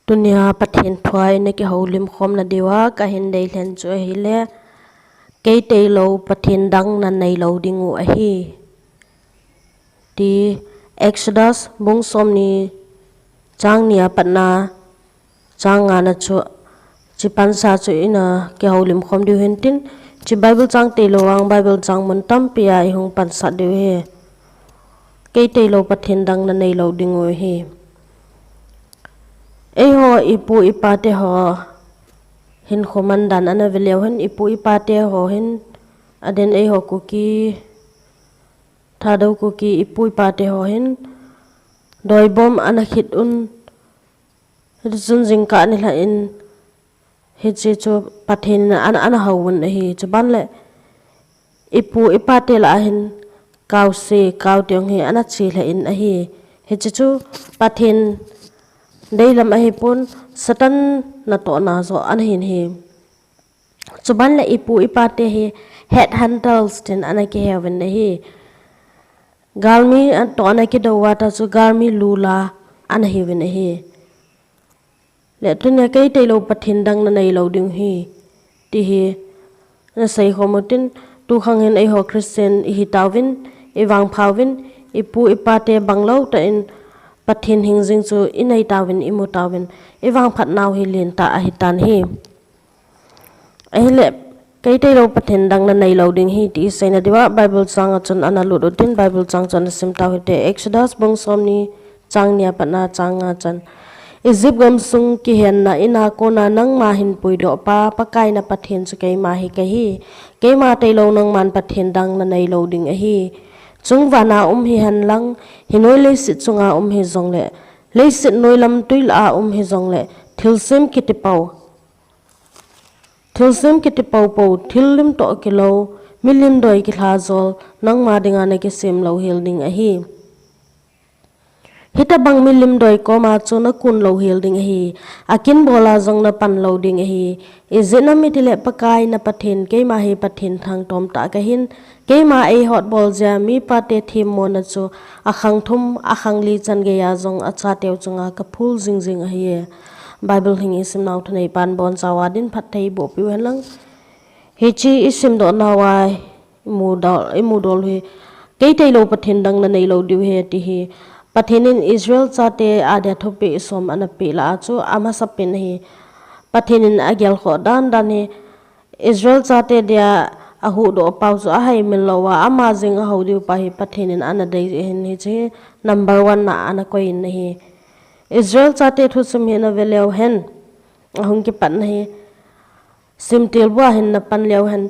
Dunia Pathen thuai ne ki holim khom na dewa ka hin dei len chu hi le kei tailou Pathen dang nanei loudiu a hi ti Exodus bung som ni chang nia patna chang nga na chu chi pansa chu ina ki holim khom diu hin tin chi Bible chang tailou ang Bible chang mun tam pia I hung pansa diu he kei tailou Pathen dang nanei loudiu hi ho ipu ipate ho hin khomandan ana veleu hin ipu ipate ho hin aden ho kuki thadau kuki ipu ipate ho hin doi bom ana khit un zun jingka ni la in hi che chu Pathen ana hawun hi chuban le ipu ipate la hin kaw se kaw tiong hi ana chi la in hi che chu Pathen đây làm ai pun satan na to na zo an hin hi chuban la ipu ipate hi head handles tin ana ke heaven hi galmi an to na ke dawa ta chu galmi lula an hi wen hi le tunya kai tailou Pathen dang na nei lo ding hi ti hi na sai homotin tu khang hen ai ho Christian hi tawin ewang phawin ipu ipate banglo ta in Pathen hing jing chu inai tawin imu tawin ewang phat naw hi len ta a hitan hi ai le kei tailou Pathen dang na nei lo ding hi ti sai na dewa Bible chang a chon ana lut utin Bible chang chon sim taw hi te Exodus bong som ni chang nia patna chang nga chan Egypt gam sung ki hen na ina ko na nang ma hin pui do pa pakai na Pathen chu kei ma hi kei ma tailou nang man Pathen dang na nei lo ding a hi chung wana hi han lang hinoi le sit chunga hi zong le sit noi lam tuil a hi zong le thilsim kitipau po thilim to kilo milim doi ki thazol nang ma dinga na ki sim lo hil ding a hi hita bang milim doi ko ma chu na kun lo hil ding a hi akin bola zong na pan lo ding a hi izena mitile pakai na Pathen ke ma hi Pathen thang tom ta ka hin ke ma ai hot bol ja mi pate thim mo na chu akhang thum akhang li chan ge ya zong acha teu chunga ka phul jing jing a hi Bible hing isim naw thnei pan bon chawa din phat thei bo pi helang hi chi isim do na wa mu dol hi ke tailou Pathen dang na nei lo diu he ti hi Pathen in Israel chate adya thope som ana pe la chu ama sapin hi Pathen in agyal kho dan hi Israel chate dia ahu do pau chu a hai min lowa ama jing a ho diu pa hi Pathen in ana dei hin hi che number 1 na ana ko in hi Israel chate thu sum hin a veleu hen ahung ki pan hi simtil bua hin na pan leu hen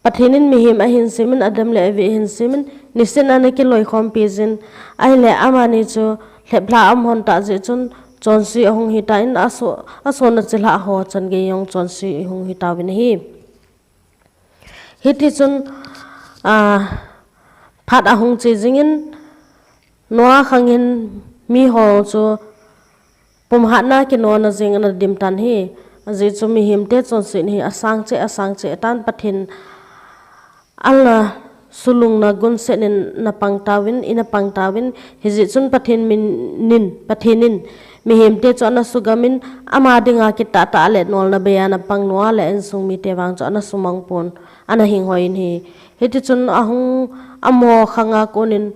Pathen in mihim a hin simin adam le ve hin simin nisin ana ki loi khom pi jin ai le ama ni chu lepla am hon ta je chun chonsi ahung hi ta in aso na chila ho chan ge yong chonsi ahung hi ta win hi hiti chun phat ahung che jingin noa khangin mi ho chu pum hat na ki no na jing na dim tan hi je chu mi him te chonsi hi asang che tan Pathen Allah sulung na gun senin na pangtawin ina pangtawin hiji chun Pathenin mi him te chona sugamin ama dinga kita ta le nol na beya na pang noa le en sung mi te wang chona sumang pon ana hing hoin hi hiti chun ahung amo khanga konin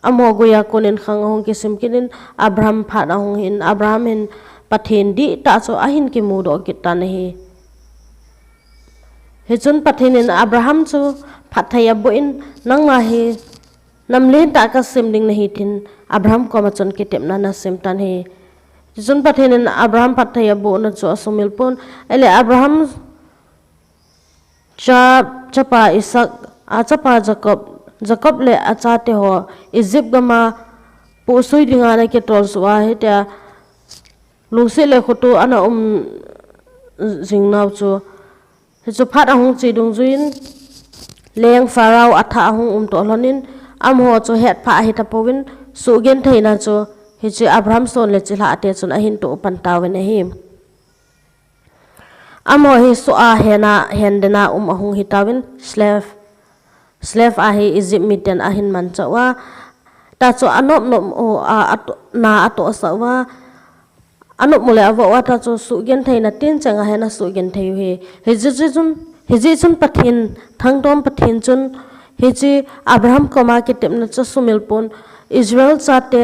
amo goya konin khang hong kisim kinin Abraham phat ahung hin Abraham hin Pathen di ta cho ahin ki mu do kita hi chun Pathen in Abraham chu phathaya boin nang ma hi namle ta ka sim ding na hi thin Abraham ko ma chon ki tem na sim tan hi chun Pathen in Abraham phathaya bo na chu asumil pon ele Abraham chapa Isaac chapa Jacob le acha te ho Egypt gama pu sui dinga na ke tol suwa he ta lungse le khoto ana jingnaw chu chu phat ahung chi dung juin leng farao atha ahung to lonin amho chu het pha hi tapowin su gen theina chu hi chi Abraham son le chila ate chun ahin to pan tawen hi amo hi su a hendena ahung hi tawin slave a hi Egypt miten ahin man chawa ta chu anop nom o na ato sawa anop mole awa ta chu su gen thei na tin changa hena su gen thei he ji chun pathin thangdom pathin chun he chi Abraham koma ke tem na chu sumil pon Israel chate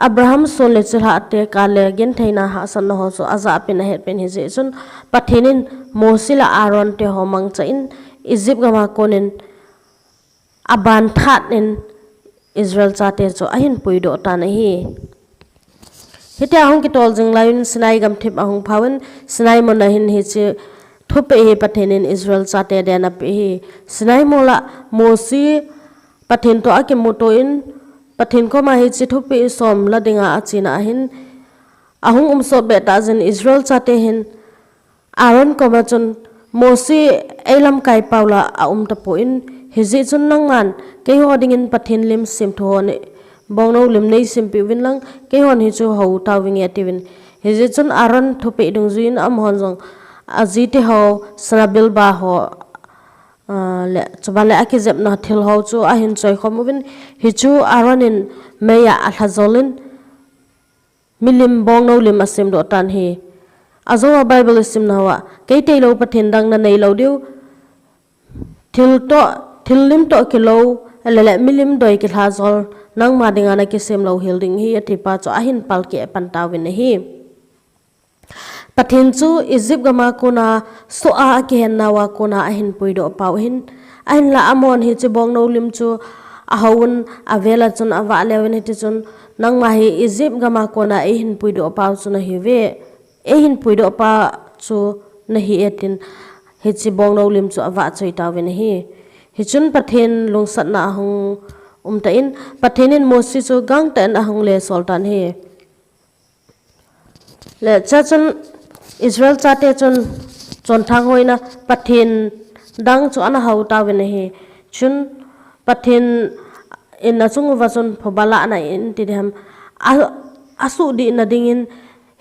Abraham so le chha te kale gen thei na ha san ho so aza pen he pen he ji chun pathinin Mosila Aaron te homang cha in Egypt gama konin aban that in Israel chate cho ahin puido ta na hi hita ahong ki tol jing lain sinai gam thip ahong phawen sinai mon na hin hi che thupe he Pathenin Israel chate de na pe hi sinai mola mosi pathin to ake moto in pathin ko ma hi che thupe som la dinga achina hin ahong so beta jin Israel chate hin Aaron ko ma chun mosi elam kai paula a ta po in hiji chun nang man ke ho ding in pathin lim sim tho ne bongno lim nei sim pi win lang ke hon hi chu ho ta wing ya tivin hiji chun Aaron thupe dung zuin am hon jong aji te ho sanabil ba ho le chubale akizep na thil ho chu a hin choi khom win hi chu Aaron in meya a hazolin milim bongno lim asim do tan hi azo Bible sim nawa ke tailou pathin dang na nei loudiu thil lim to kilo lele milim doi ki hazol nang ma dinga na ki sem lo hilding hi atipa cho ahin palke pantawin hi pathin chu Egypt gama kona so a ke nawa kona ahin puido pau hin ahin la amon hi chi bongno lim chu ahawun avela chun awa lewin hi chun nang ma hi Egypt gama kona ahin puido pau chu na hi ve ehin puido pa chu na hi etin hi chi bongno lim chu awa choi tawin hi chun pathen lungsat na ahong ta in pathenin mosi chu gang tan ahong le sultan hi le cha chun Israel chate chon thang hoina pathen dang chu ana hau tawin hi chun pathen in na chung wa chun phobala na in ti ham asu di na dingin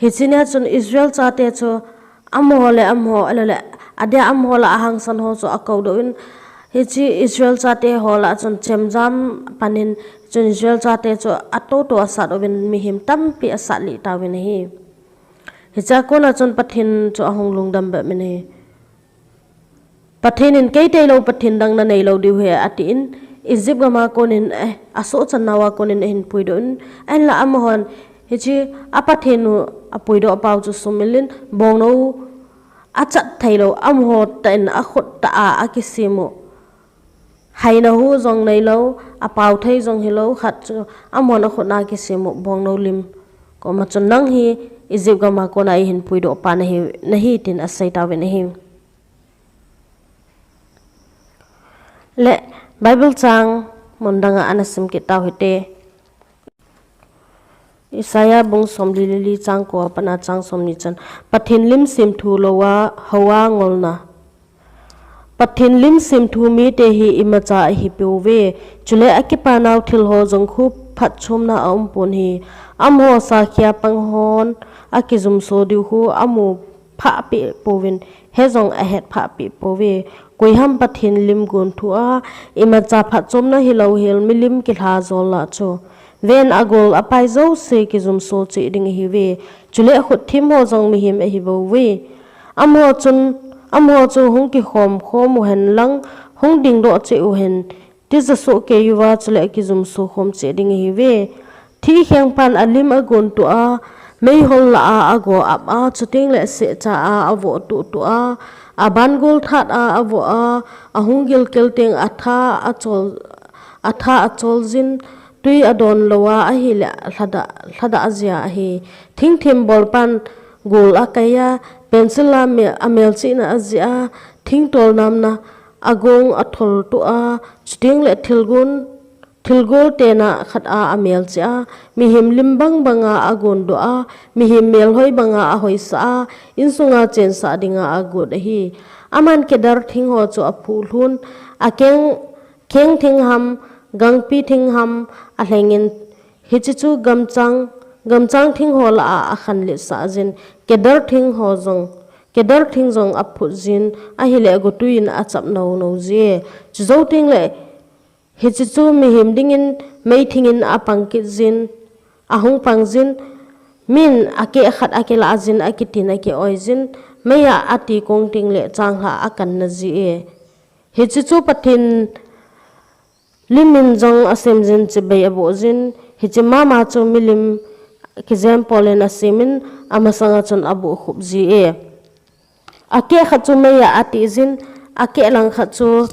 hichina chun Israel chate chu amho alale ade amho la ahang san ho chu akau do in hichi Israel chate hola chun chemjam panin chun Israel chate chu ato to asat obin mihim tampi asali tawin hi hicha kona chun pathin chu ahong lungdam ba mene pathenin ke tailou pathin dang na nei lo diu he ati in Egypt gama konin aso chanawa konin hin puido in an la amhon hichi apathenu apuido pau chu sumilin bongno achat thailo amho tan a khot ta a akisimu haina hu jong nei lo apau thei jong hilo khat chu amon a khona kisimu bongno lim ko ma chun nang hi Egypt gama kona hin puido pa na hi tin asai tawen hi le Bible chang mondanga anasim ki taw hite Isaya bung somli lili chang ko pana chang somni chan pathin lim sim thu lowa hawa ngolna pathin lim sim thu mi te hi imacha hi pewe chule akipa naw thil ho jong khu phat chomna pon hi amho sa khia panghon akizum so diu hu amu pha pi povin hejong a het pha pi pove koiham pathin lim gun thua imacha phat chomna hi lo hel milim ki tha zola cho ven agol apai zo se ki zum so chi ding hi ve chule khut thim ho jong mi him hi bo we amho chu hung ki khom hen lang hung ding do che u hen ti za so ke yuwa chule ki zum so khom che ding hi ve thi hyang pan alim agon tu a mei hol la ago ap a chuting le se cha a avo tu a aban gol that a avo a ahung gil kel teng atha achol jin tui adon lowa a hi la thada azia hi thing thim bol pan gol akaya pencil la me amel china azia thing tol namna agong athol tu a chuting le thilgol tena khat a amel cha mi him limbang banga agon do a mi him mel hoi banga a hoi sa insunga chen sa dinga agod hi aman kedar thing ho chu aphul hun akeng keng thing ham gangpi thing ham a hlengin hichu gamchang thing ho la a khan le sa jin kedar thing jong aphu jin a hi le go tuin a chap no je chu ting le hichu mi him dingin mei thingin apang ki jin ahung pang jin min ake khat ake la azin ake tin ake oizin meya ati kong ting le chang ha akan na ji e hi chu chu pathin limin jong asem jin che be abo jin hi che mama chu milim example en asemin amasanga chon abu khub ji e ake khat chu meya ati jin ake lang khat chu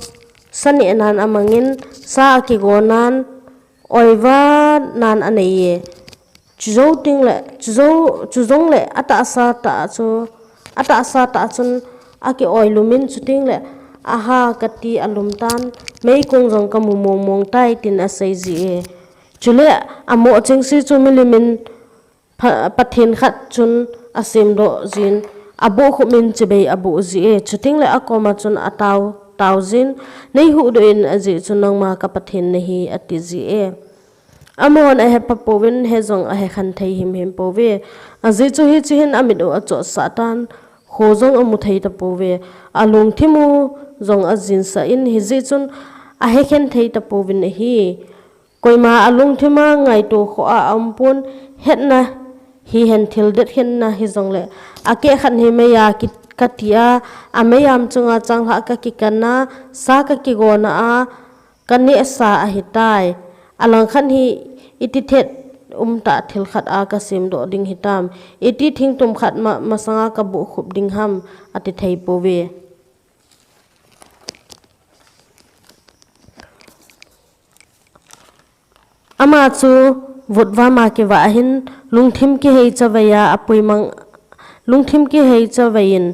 sani nan amangin sa ake gonan oiwa nan anei chuzo ting le chuzong le ata asa ta chun ake oilumin chuting le aha kati alumtan mei kong jong kamu mong tai tin asai ji e chule amo chingsi chu milimin pathin khat chun asim do jin abo khumin chebe abu ji e chuting le akoma chun ataw tawzin nei hu do in aji chunang ma ka pathin nahi ati ji e amon a hepa povin hezong a he khan thei him pove aji chu hi chihin amido acho satan khojong amu thei ta pove alung thimu zong azin sa in hi ji chun a he khen thei ta povin hi koima alung thima ngai to kho a ampun hetna hi hen thil det hen na hi zong le ake khan hi me ya ki katia ameyam chunga changha ka ki kana sa ka ki gona a kani sa a hitai alang khan hi iti thet ta thil khat a ka sim do ding hitam iti thing tum khat ma masanga ka bu khup ding ham ati thei pove ama chu vutwa ma ke wa hin lungthim ki hei chawaya apui mang lungthim ki hei chawayin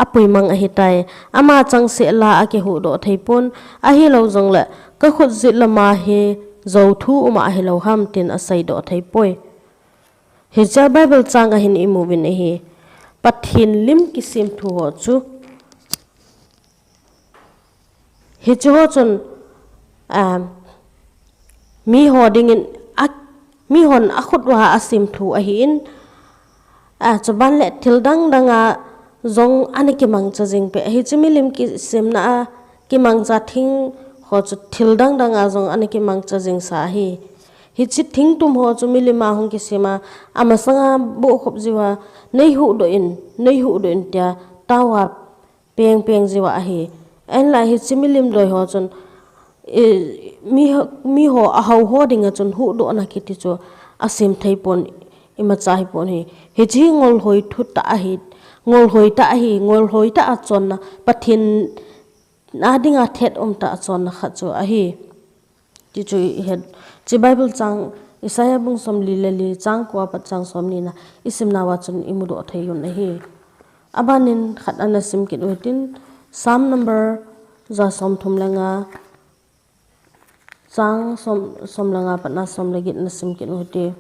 apui mang a hitai ama chang se la ake hu do theipon a hi lo jong le ka khut zit lama hi zo thu uma hi lo ham tin asai do theipoi hi cha bible chang a hin imovin hi pathin lim ki sim thu ho chu hi chu ho chun mi hoding in mi hon akhut wa asim thu a hi in chaban le thil dang danga zong aniki mangcha jing pe hi chimi lim ki semna ki mangcha thing ho chu thil dang danga zong aniki mangcha jing sa hi chi thing tum ho chu milima hong ki sema ama sanga bo khop jiwa nei hu do in tia tawa peng jiwa hi en la hi chimi lim doi ho chun mi ho a hau ho dinga chun hu do na ki ti chu asim theipon ima chai pon hi chi ngol hoi thu ta hi ngol hoi ta a chon na pathin na dinga thet ta chon na kha chu a hi chi chu he chi bible chang isaya bung som li chang kwa pa chang som ni na isim na wa chun imudo thayun na hi abanin khat anasim kit wetin psalm number za som thum langa chang som langa patna som legit na sim kit weti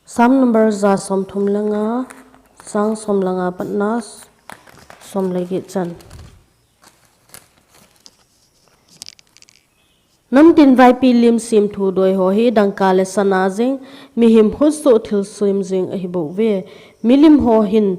psalm number za som thum langa chang som langa patna som legit chan nam tin vai pi lim sim thu doi ho hi dangka le sana jing mi him hu so thil sim jing a hi bo ve milim ho hin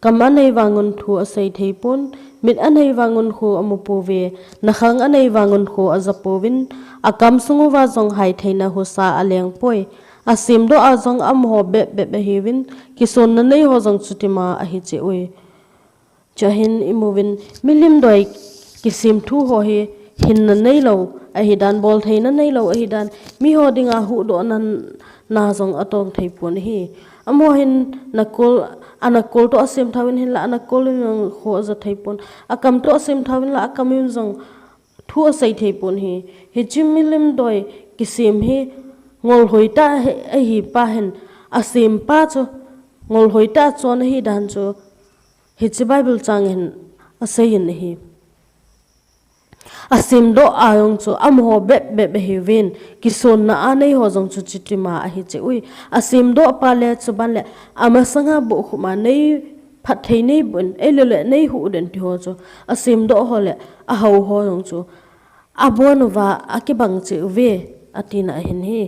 kam anei wangun thu asai theipon mit anei wangun khu amu po ve na khang anei wangun khu azapovin akam sungu wa jong hai theina hu sa aleng poi asim do a jong am ho be hewin kison na nei ho jong chutima a hi che oi chahin imovin milim doi kisim thu ho hi hin na nei lo a hi dan bol theina nei lo a hi dan mi ho dinga hu do nan na jong atong theipon hi amo hin nakol anakol to asim thawin hin la anakol ng kho za theipon akam to asim thawin la akam yun jong thu asai theipon hi chimilim doi kisim hi ngol hoita a hi pa hen asim pa cho ngol hoita chon hi dan cho hi chi bible chang hin asai in hi asim do ayong chu am ho be hi win kison na anei ho jong chu chitima a hi che ui asim do pa le chu ban le ama sanga bo khuma nei phat thei nei bun elele nei hu den ti ho chu asim do ho le a ho ho jong chu abon wa akibang che we atina hin hi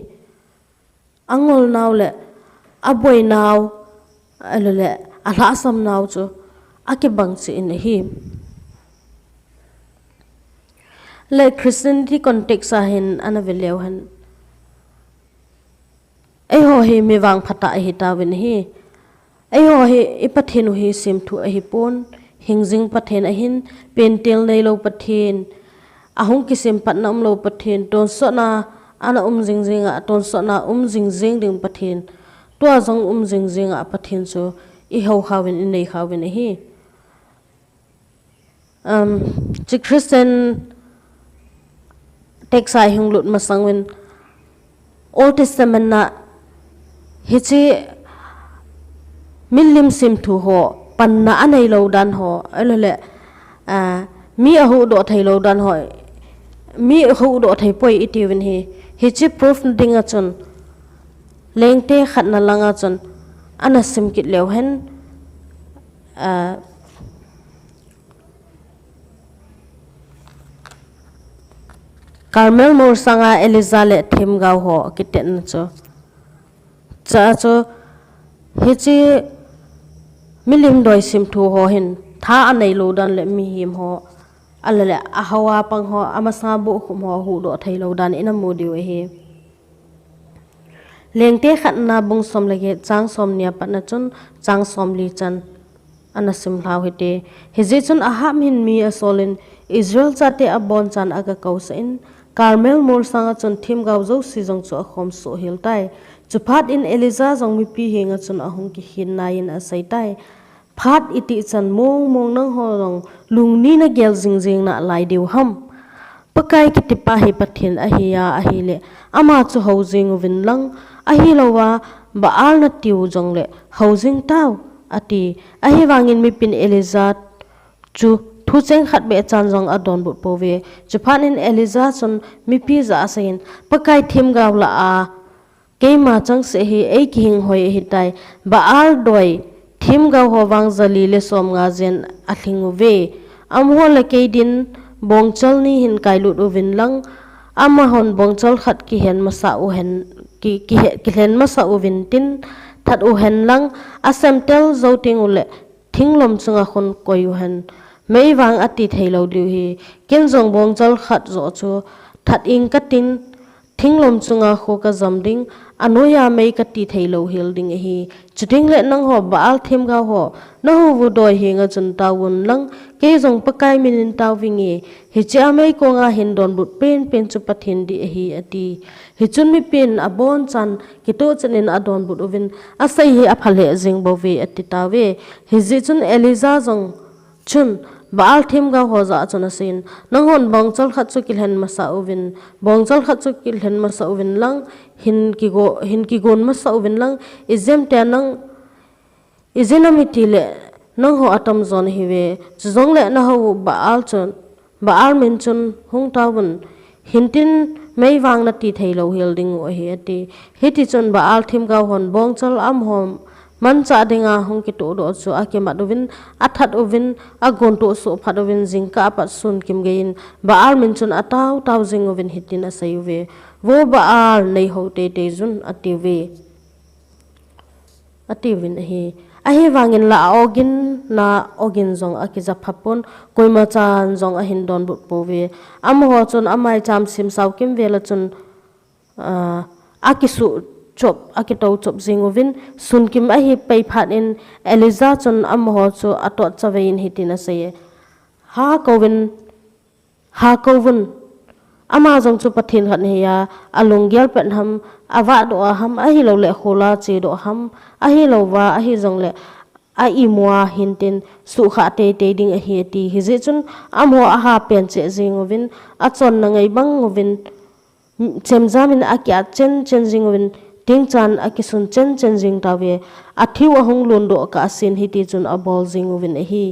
angol naw le aboi naw elele ala sam naw chu akibang che in hi le Christianity context ahin anaveleu han ai ho hi mi wang phata hi ta win hi ai ho hi I Pathen hi sim thu a hi pon hingjing Pathen a hin pentel nei lo Pathen ahung kisim patnam lo Pathen ton so na ana jing a ton so na jing ding Pathen to zong jing a Pathen so I ho hawin in nei hawin hi chi Christian text ai hung lut masangwin Old Testament na hichi milim sim thu ho panna anei lo dan ho alole mi ahu do thai lo dan ho mi ahu do thai poi itiwin hichi proof dinga chon lengte khatna langa chon ana sim kit lew hen Carmel mor sanga Elizale thim gaw ho kiten cho cha cho hichi milim doi sim thu ho hin tha anei lo dan le mi him ho alale ahawa pang ho amasa bo khum ho hu do thai lo dan ina modiu he lengte khatna bung som lege chang som nia patna chun chang som li chan ana sim hlaw hite hiji chun aham hin mi asolin Israel chate abon chan aga kausa in Carmel mor sanga chun thim gaw zo si jong chu khom so hil tai chuphat in Eliza jong mi pi hinga chun ahung ki hin nain asai tai phat iti chan mong nang ho rong lungni na gel jing na lai deu ham pakai ki pa hi Pathen ahiya ahile ama chu housing win lang ahilowa ba al na tiu jong le housing taw ati ahi wangin mi pin Eliza chu thu cheng khat be chan jong adon bu pove chuphan in Eliza chun mi pi za asain pakai thim gaw la a keima chang se hi ei ki hing hoi hi tai ba al doi thim gaw ho wang zali le som nga zen athingu ve amho la ke din bongchal ni hin kailut uvin lang ama hon bongchal khat ki hen masa u hen ki hen masa u vin tin that u hen lang asem tel zoting ule thinglom chunga khon koyu hen mei wang ati thailo liu hi ken jong bongchal khat zo chu that ing katin thinglom chunga kho ka zamding anoya mei ka ti thailo hilding hi chuting le nang ho baal thim ga ho na hu vu doi hinga chun tawun lang ke jong pakai minin tawingi hi cha mei ko nga hin don but pen chu Pathen di hi ati hi chun mi pin abon chan ki to chanin adon but ovin asai hi aphale jing bowe ati tawe hi ji chun Eliza jong chun baal thim ga ho za chuna sin nangon bongchal khat chu kilhen masa ovin bongchal khat chu kilhen masa ovin lang hin ki gon masa ovin lang izem te nang izenamiti le nang ho atam zon hiwe zong le na ho baal min chun hung tawun hintin mei wang na ti thailo hilding o hi ati hiti chun baal thim ga hon bongchal am hom man cha dinga hong ki to do chu akema dovin athat ovin agon to so phadovin jingka pat sun kim gein baal min chun ataw taw jing ovin hitin asayuwe wo baal nei ho te jun ativin hi ahi wangin la ogin jong akiza phapon koima chan jong ahin don but pove am ho chun amai cham sim saw kim vela chun akisu chop akito chop zingovin sun kim ahi pei phat in Eliza chun am ho chu ato chavein hitina saye ha kovin ama jong chu Pathen khat heya along gyal pen ham awa do ham ahi lo le khola che do ham ahi lo wa ahi jong le a imwa hintin su kha te ding ahi ti hi je chun am ho aha pen che zingovin a chon na ngai bang ngovin chemjamin akya chen jingwin ting chan akisun chen jing tawe athiu ahung londo ka sin hiti chun abol jingwin hi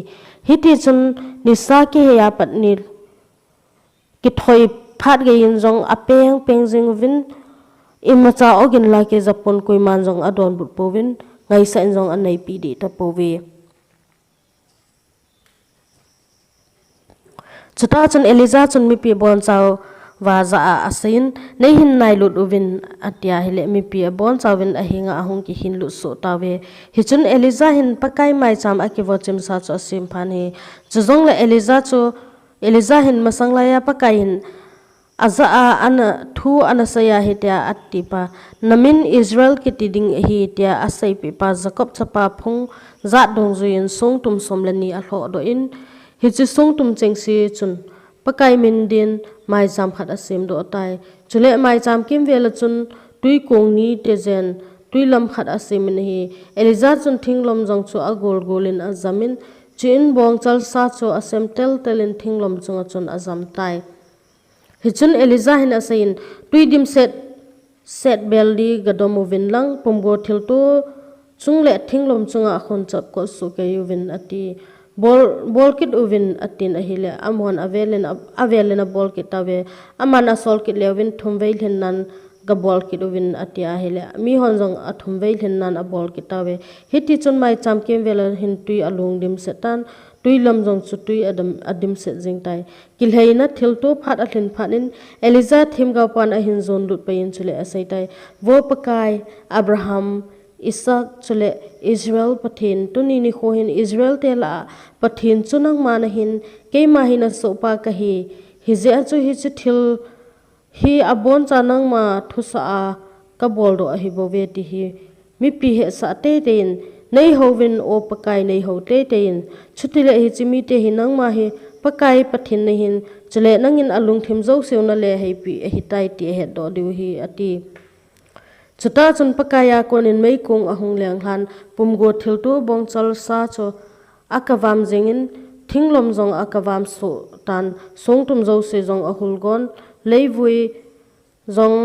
hiti chun nisa ki ya patni ki thoi phat ge yin jong apeng jingwin imacha ogin la ke japon koi man jong adon but povin ngai sa jong anai pi di ta pove chuta chun Eliza chun mi pi bon chaw wa za asin nei hin nai lut uvin atia hele mi pi bon chawin ahinga ahung ki hin lu so tawe hi chun Eliza hin pakai mai cham akiwo chim sa cho sim phani chujong la Eliza hin masangla ya pakai hin aza ana thu ana saya hitia atipa namin Israel kitiding hitia asai pipa Jacob chapa phung za dong zuin song tum somlani a hlo do in hi chi song tum chengsi chun pakai min din mai jam khat asim do tai chule mai jam kim vela chun tui kong ni te zen tui lam khat asim hi Eliza chun thinglom jong chu a gol golin a zamin chin bong chal sa chu asem tel telin thinglom chunga chun azam tai hichun Eliza hin asain tui dim set beldi gadomovin lang pomgo thilto chungle thinglom chunga khon chap ko su ke yuvin ati bol kit uvin atin ahile amon avelena bol kit ave amana sol kit lewin thumveil hinnan ga bol kit uvin ati ahile mi honjong a thumveil hinnan a bol kit ave hiti chun mai chamkem vela hin tui alung dim setan tui lamjong chu tui adim se jingtai kilheina thilto phat athin phanin Eliza thimga pan a hin zon lut pain chule asaitai wo pakai Abraham Isaac chule Israel pathin tuni ni khohin Israel tela pathin chunang manahin keima hina sopa kahi hije chu hi chu thil hi abon chanang ma thusa a kabol do hi bove ti hi mi pi he sa te ten nei hovin o pakai nei ho te ten chutile hi chimi te hinang ma hi pakai pathin nei hin chule nangin alung thim zo seuna le hei pi hi tai ti he do diu hi ati chuta chun pakaya konin mei kong ahung leng han pumgo thiltu bong chal sa cho akavam jengin thinglom jong akavam so tan songtum zo se jong ahul gon leivui jong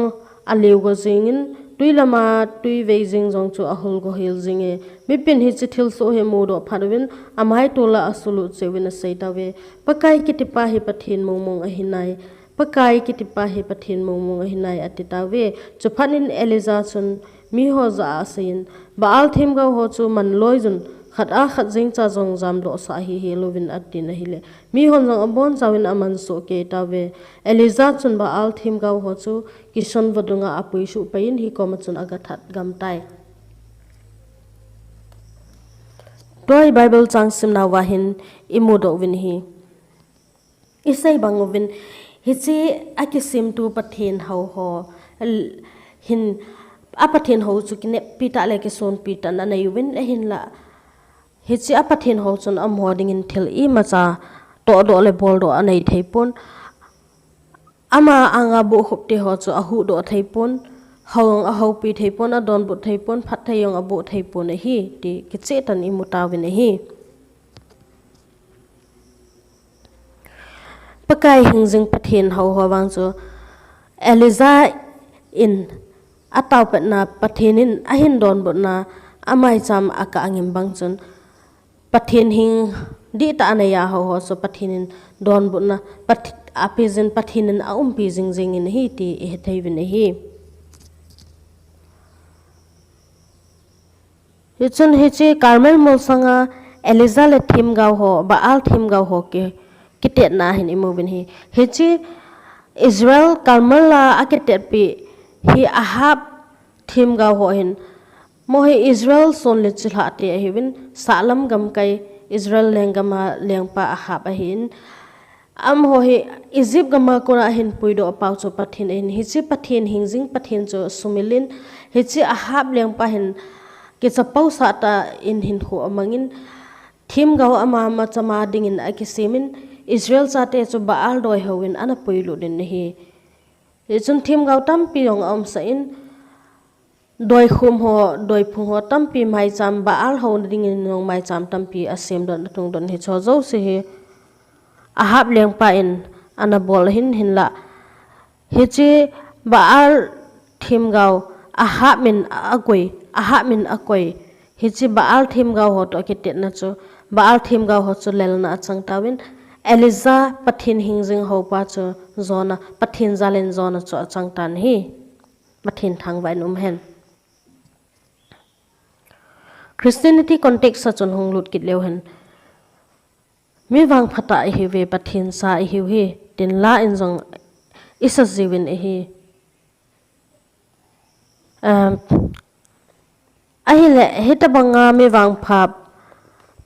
aliu go jengin tuilama tui veijing jong chu ahul go hil jinge mipin hi chithil so he modo pharwin amai tola asulu chewin seitawe pakai kitipa hi pathin mongmong ahinai pakai kitipa hi pathin mongmong ahinai atitawe chuphanin Eliza chun mi ho za asin baal thim ga ho chu man loijun khat jing cha jong jam do sa hi helovin atin hile mi hon jong abon chawin aman so ke tawe Eliza chun baal thim ga ho chu kison wadunga apui su pain hi kom chun aga that gam tai toy Bible chang simna wahin imudo win hi isai bangovin hichi akisim tu pathin ho hin apathin ho chu kine pita le ke son pita na nayuwin ehin la hichi apathin ho chun am hoding in thil I macha to do le bol do anei theipon ama anga bu khopte ho chu ahu do theipon hawng a ho pi theipon a don bu theipon phat thayong abu theipon hi ti kiche tan I mutawin hi pakai hingjing pathin ho hawang chu Eliza in ataw patna pathinin ahin don botna amai cham aka angim bangchun pathin hing di ta anaya ho so pathinin don botna apizin pathinin a pi jingjing in hi ti he theivin hi hichun hichi Carmel mol sanga Eliza le thim gaw ho baal thim gaw ho ke kitet na hin imovin hi hichi Israel Carmel la akitet pi hi ahab thim gaw ho hin mohi Israel son le chila te hewin salam gam kai Israel lengama lengpa ahab ahin am ho hi Egypt gama kona hin puido pau cho pathin in hichi pathin hingjing pathin cho sumilin hichi ahab lengpa hin ke chapau sa ta in hin ho amangin thim gaw ama ma chama dingin akisimin Israel chate chu baal doi howin ana puilu din hi chun thim gaw tam piong am sa in doi khum ho doi phung ho tampi mai cham baal ho dingin nong mai cham tampi asem don tung don hi cho zo se hi ahab leng pa in ana bol hin la hichi baal thim gaw ahab min akoi hichi baal thim gaw ho to kitet na chu baal thim gaw ho chu lelna achang tawin Eliza pathin hingjing ho pa chu zona pathin zalen zona chu achang tan hi pathin thangwai num hen Christianity context sa chon hong lut kit leu hen mi wang phata hi ve pathin sa hi hi tin la in jong isa jiwin hi ahile heta banga mi wang phap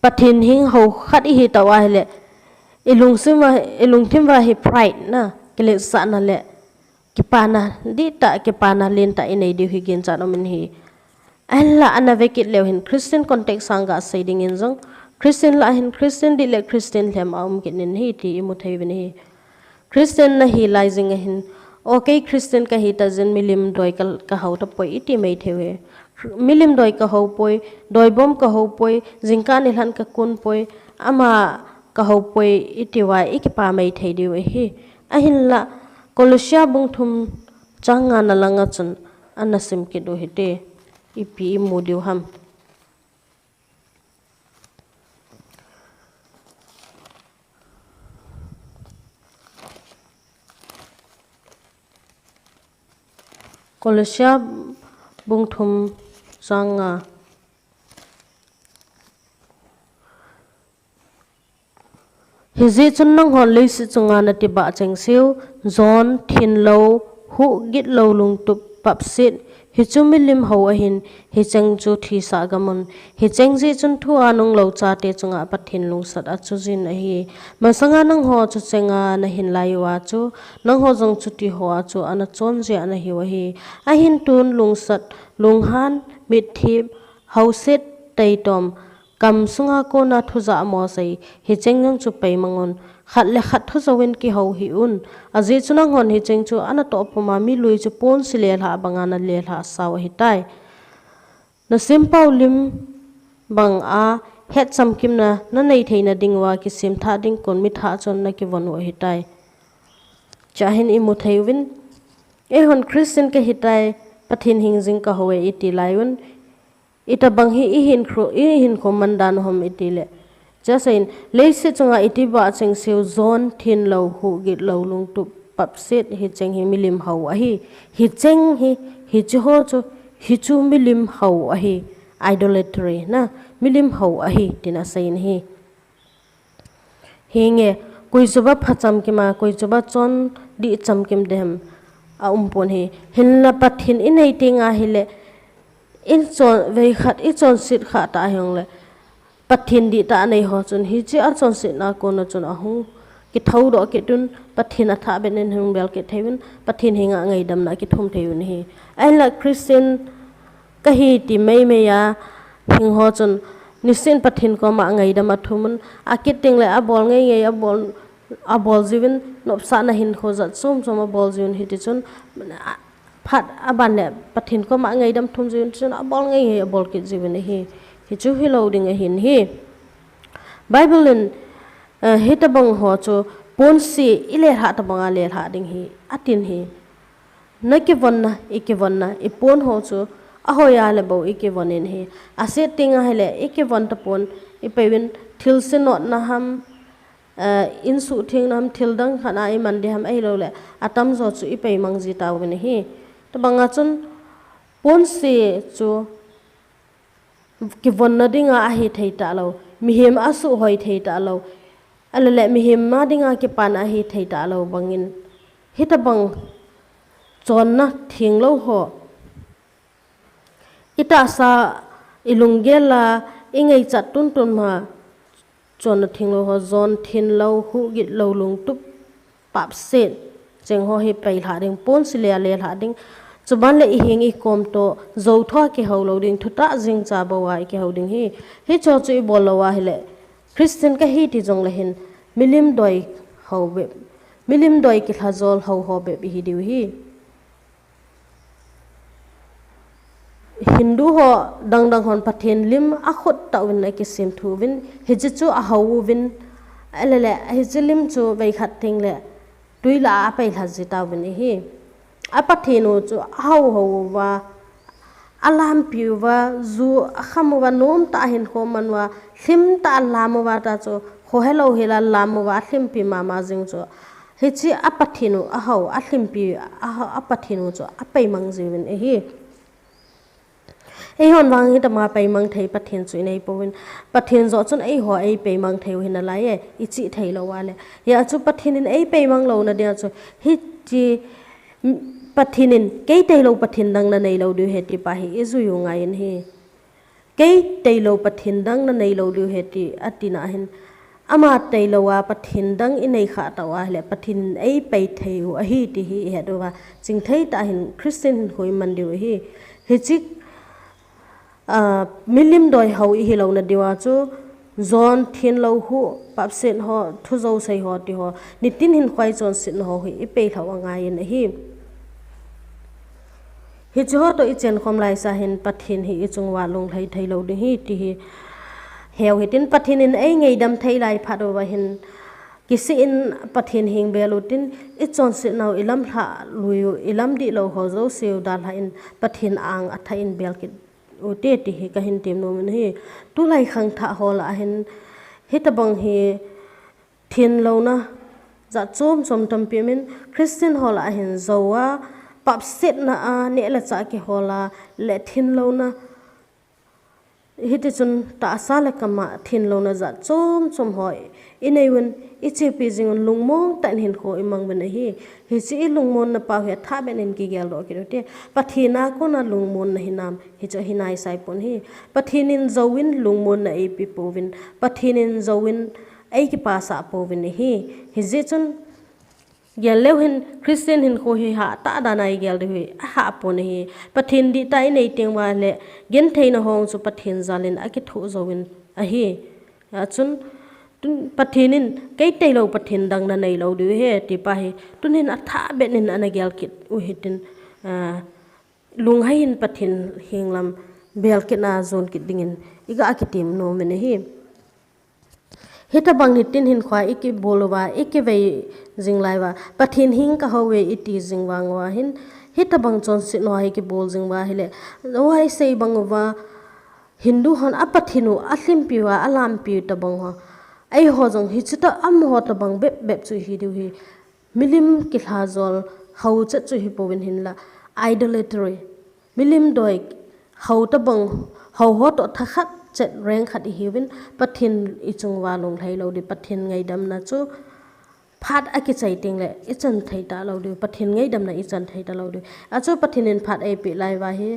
pathin hing ho khat hi tawa hele ilung thim wa hi pride na kile sa na le kipana di ta kipana len ta inay di higin sa nomin hi alla anavekit lewhin Christian context sanga saying in zong Christian la hin Christian di le Christian lem aum kinin hi ti imuthai bin hi Christian na hi laizing hin okay Christian ka hi ta zen milim doi ka hau ta poi iti mai thewe milim doi ka hau poi doi bom ka hau poi jingka ni han ka kun poi ama ka hau poi iti wa ikipa mai thei diwe hi ahin la Colosia bung thum changa na langa chun anasim ki do hite ipi imudiu ham Colosia bung thum changa hizi chun nang hon le si chunga na ti ba cheng siu zon thin lo hu git lo lung tup pap sit hi chu milim ho a hin hi cheng chu thi sa gamon hi cheng ji chun thu anung lo cha te chunga pathin lung sat a chu jin a hi ma sanga nang ho chu chenga na hin lai wa chu nang ho jong chu ti ho a chu ana chon je ana hi wa hi a hin tun lung sat lung han mit thip ho set tei tom kam sunga ko na thuza mo sai hi chengyang chu pai mangon khat le khat thu zawin ki ho hi un aji chunang hon hi cheng chu ana to puma mi lui chu pon sile la bangana le la saw hi tai na simpau lim bang a het sam kim na nei theina dingwa ki sim tha ding kon mi tha chon na ki von wa hi tai chahin i mu theiwin e hon Christian ka hi tai pathin hing jing ka howe iti laiun ita bang hi i hin kho mandan hom itile jasain leise chunga iti ba cheng seu zon thin lo hu git lo lung tu pap set hi cheng hi milim hau a hi cheng hi chu ho chu hi chu milim hau a hi idolatry na milim hau a hi tina sain hi hinge koi chuba phacham ki ma koi chuba chon di cham kim dem a umpon hi hinna pathin inei tinga hile in chon vei khat I chon sit kha ta hyong le pathin di ta nei ho chun hi chi a chon sit na ko na chun a hu ki thau do ki tun pathin a tha ben in hung bel ki thevin pathin hinga ngai dam na ki thum theun hi ai la Christian ka hi ti mai me ya hing ho chun nisin pathin ko ma ngai dam a thumun a ki ting le a bol ngai ngai a bol jivin nop sa na hin kho za chum chum a bol jun hi ti chun phat aban le pathin ko ma ngai dam thum jun chun a bol ngai he bol ki jivin hi chu hi loading a hin hi Bible in hita bang ho chu ponsi ile ha ta banga le ha ding hi atin hi na ki vonna I pon ho chu a ho ya le bo I ki vonin hi a se tinga hele I ki von ta pon I pewin thil se not na ham in su thing nam thil dang khana I man de ham ai lo le atam zo chu I pe mang ji ta win hi ta banga chun ponsi chu ki vonna dinga a hi thei ta lo mihem asu hoi thei ta lo alale mihem ma dinga ki pan a hi thei ta lo bangin hita bang chon na thing lo ho ita sa ilungela ingai chat tun ma chon na thing lo ho zon thin lo hu git lo lung tup pap set cheng ho hi pai la ding pon sile le la ding chuban le I hing I kom to zo thwa ki ho lo ding thuta jing cha bawa ki ho ding hi cho chu I bol lo wa hele Christian ka hi ti jong le hin milim doi ho be milim doi ki khazol ho be hi diu hi Hindu ho dang hon pathen lim a khot ta win na ki sim thu win hi chu a ho win alale hi lim chu vei khat ting le tuila a pai la ji ta win hi apatheno chu hau ho wa alam piwa zu khamwa nom ta hin ho manwa thim ta lam wa ta chu ho hello hela lam wa thim pi ma ma jing chu hi chi apatheno a hau a thim pi a apatheno chu apai mang jiwin e hi ei hon wang hi ta ma pai mang thei pathen chu nei powin pathen zo chun ei ho ei pai mang theu hin la ye I chi thei lo wa le ya chu pathen in ei pai mang lo na dia chu hi chi pathinin kei tailou pathin dang na nei lo du heti pa hi izu yu ngai in hi kei tailou pathin dang na nei lo du heti atina hin ama tailowa pathin dang inei kha tawa hle pathin ei pai theu a hi ti hi he dowa ching thei ta hin Christian hoi mandiu hi chik milim doi hau hi lo na diwa chu zon thin lo hu pap sen ho thu zo sei ho ti ho ni tin hin khwai chon sin ho hi pe thaw anga in hi chu to I chen khom lai sa hin pathin hi chung wa lung thai thai lo ding hi ti hi heo hi tin pathin in ei ngei dam thai lai pha do wa hin kisi in pathin hing belutin I chon sin nau ilam tha luyu ilam di lo ho zo seu dal ha in pathin ang atha in bel ki u te ti hi ka hin tim no min hi tu lai khang tha hol a hin hitabang hi thin lo na za chom chom tam pi min Christian hol a hin zowa pap set na a ne la cha ki hola le thin lo na hiti chun ta sa le kama thin lo na za chom chom hoi inei wen ichi pi jing lungmong tan hin kho imang ben hi chi lungmon na pa he tha ben in ki gel do ki te pathina ko na lungmon na hinam hi cho hinai sai pon hi pathinin zawin lungmon na ei pi povin pathinin zawin ei ki pa sa povin hi ji chun gel lew hin Christian hin kho hi ha ta da nai gel de hi ha pon hi pathin di tai nei teng wa le gen theina hong chu pathin zalin a ki thu zawin a hi chun pathinin kei tailo pathin dang na nei lo du he ti pa hi tunin atha benin ana gel kit u hitin lung hain pathin hinglam bel kit na zon kit dingin iga akitim no men hi hita bang ni tin hin khwa iki bolwa iki ve jinglai wa pathin hing ka howe iti jingwang wa hin hita bang chon si no hi ki bol jingwa hile wai sei bang wa Hindu hon apathinu aslim piwa alam pi ta bang ho ai ho jong hi chuta am ho ta bang bep bep chu hi du hi milim ki tha zol hau cha chu hi powin hin la idolatry milim doi hau ta bang hau ho to tha khat chet reng khat hi win pathin I chung wa long thai lo di pathin ngai dam na chu phat a ki chai ting le I chan thai ta lo di pathin ngai dam na I chan thai ta lo di a chu pathin in phat ai pi lai wa hi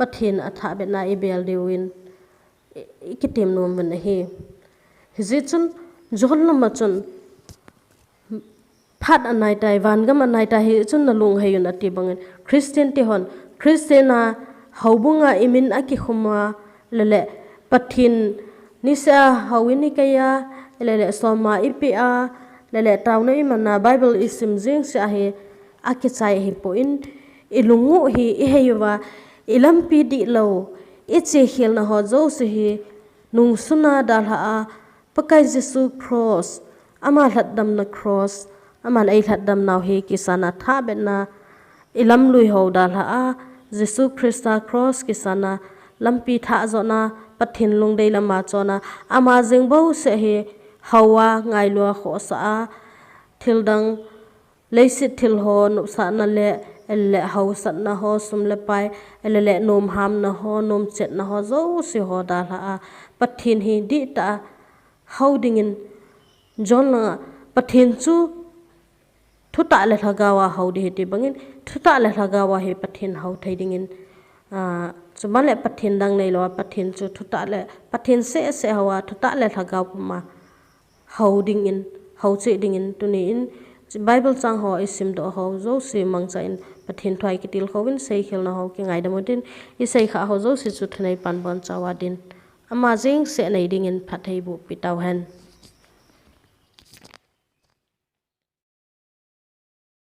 pathin a tha be na I bel de win ki tim nom ben hi ji chun jol na ma chun phat anai tai van gam anai ta hi chun na lung hayun ati bangin Christian ti hon Christiana haubunga imin aki khuma lele pathin nisa hawini kaya lele soma ipia lele tawna imana Bible isim jing sa he aki chai hi po in ilungu hi ihaywa ilampi di lo ichi hil na ho zo si hi nung suna dal ha pakai Jesu cross ama hladam na cross aman ai hladam naw hi kisana tha ben na ilam lui ho dal ha Jesu Christa cross kisana lampi tha zo na pathin lung dei lama chona ama jingbo se hi hawa ngai lo kho sa thildang leisit thil ho nu sa na le hau sat na ho sum le pai le nom ham na ho nom chet na ho zo si ho dal ha pathin hi di ta holding in John la pathin chu thuta le thagawa haudi heti bangin thuta le thagawa he pathin hau thaiding in chumale pathin dang nei lo pathin chu thuta le pathin se hawa thuta le thagaw ma holding in hau che ding in tuni in Bible chang ho isim do ho zo si mangcha in pathin thwai ki til khowin sei khel na ho ki ngai damotin I sei kha ho zo si chu thnai pan bon chawa din ama jing se nei ding in phathei bu pitaw hen